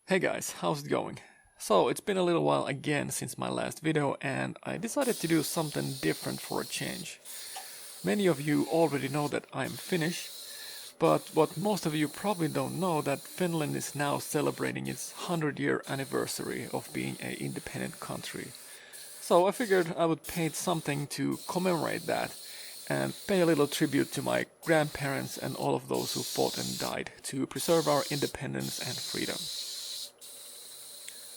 Hey guys, how's it going? So it's been a little while again since my last video and I decided to do something different for a change. Many of you already know that I'm Finnish, but what most of you probably don't know that Finland is now celebrating its 100-year anniversary of being an independent country. So I figured I would paint something to commemorate that and pay a little tribute to my grandparents and all of those who fought and died to preserve our independence and freedom.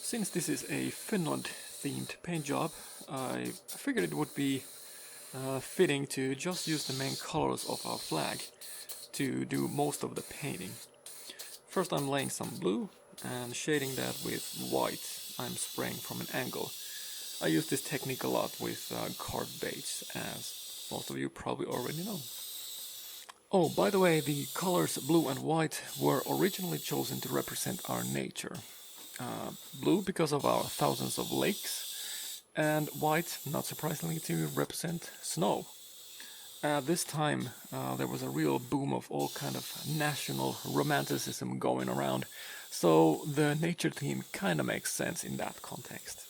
Since this is a Finland-themed paint job, I figured it would be fitting to just use the main colors of our flag to do most of the painting. First I'm laying some blue and shading that with white. I'm spraying from an angle. I use this technique a lot with carved baits, as most of you probably already know. Oh, by the way, the colors blue and white were originally chosen to represent our nature. Blue because of our thousands of lakes, and white, not surprisingly, to represent snow. At this time, there was a real boom of all kind of national romanticism going around, so the nature theme kind of makes sense in that context.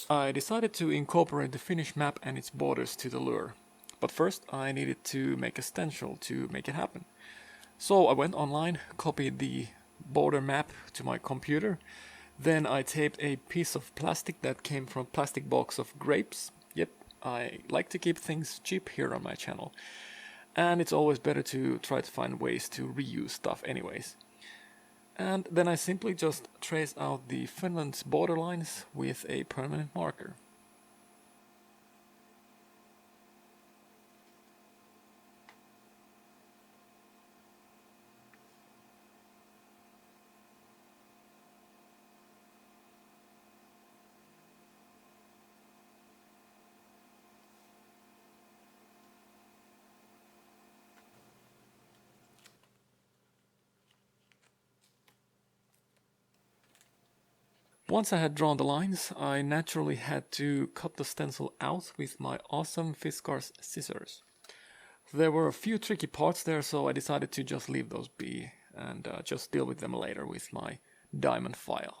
I decided to incorporate the Finnish map and its borders to the lure, but first I needed to make a stencil to make it happen. So I went online, copied the border map to my computer, then I taped a piece of plastic that came from a plastic box of grapes. Yep, I like to keep things cheap here on my channel. And it's always better to try to find ways to reuse stuff anyways. And then I simply just trace out the Finland's borderlines with a permanent marker. Once I had drawn the lines, I naturally had to cut the stencil out with my awesome Fiskars scissors. There were a few tricky parts there, so I decided to just leave those be and just deal with them later with my diamond file.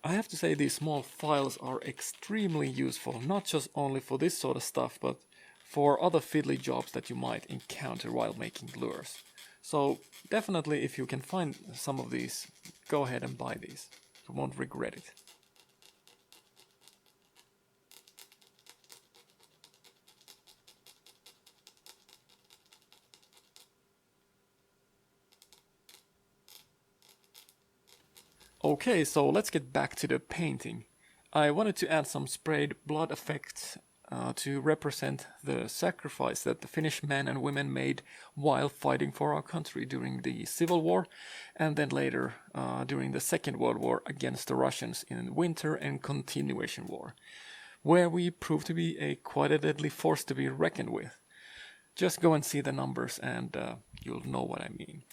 I have to say these small files are extremely useful, not just only for this sort of stuff, but for other fiddly jobs that you might encounter while making lures. So definitely if you can find some of these, go ahead and buy these. You won't regret it. Okay, so let's get back to the painting. I wanted to add some sprayed blood effects to represent the sacrifice that the Finnish men and women made while fighting for our country during the Civil War, and then later during the Second World War against the Russians in Winter and Continuation War, where we proved to be quite a deadly force to be reckoned with. Just go and see the numbers and you'll know what I mean.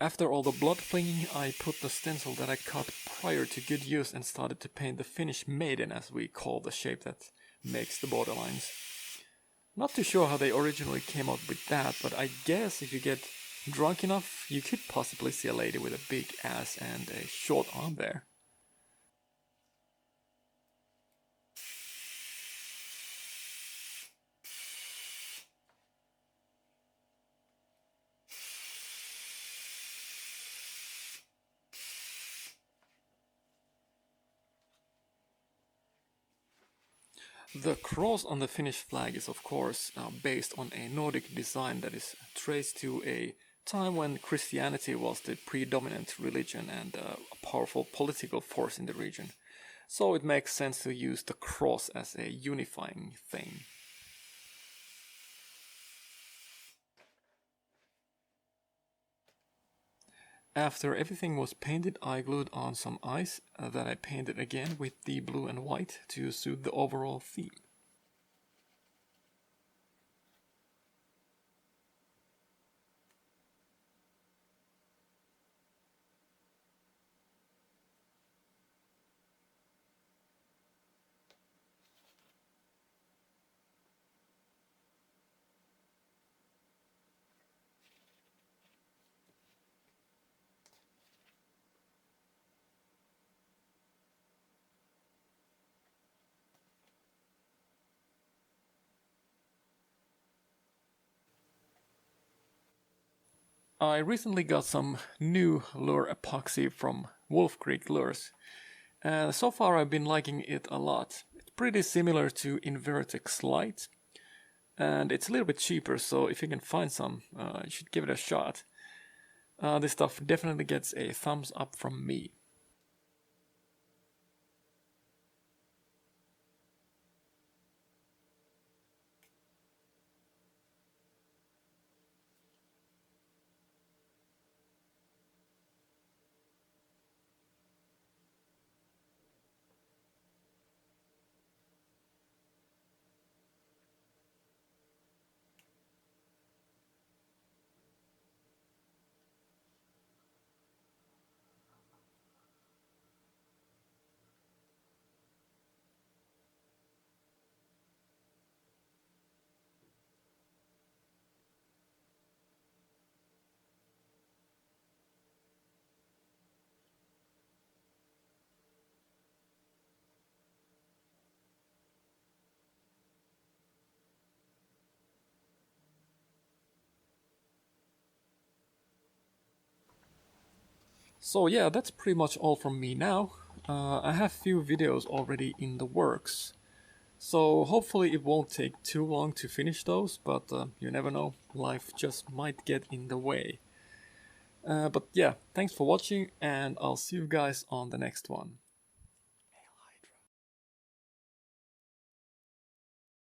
After all the blood flinging, I put the stencil that I cut prior to good use and started to paint the Finnish maiden, as we call the shape that makes the borderlines. Not too sure how they originally came up with that, but I guess if you get drunk enough, you could possibly see a lady with a big ass and a short arm there. The cross on the Finnish flag is of course based on a Nordic design that is traced to a time when Christianity was the predominant religion and a powerful political force in the region. So it makes sense to use the cross as a unifying thing. After everything was painted, I glued on some ice that I painted again with the blue and white to suit the overall theme. I recently got some new lure epoxy from Wolf Creek Lures, and so far I've been liking it a lot. It's pretty similar to Invertex Light, and it's a little bit cheaper, so if you can find some, you should give it a shot. This stuff definitely gets a thumbs up from me. So yeah, that's pretty much all from me now. I have few videos already in the works, so hopefully it won't take too long to finish those, but you never know, life just might get in the way. But yeah, thanks for watching and I'll see you guys on the next one.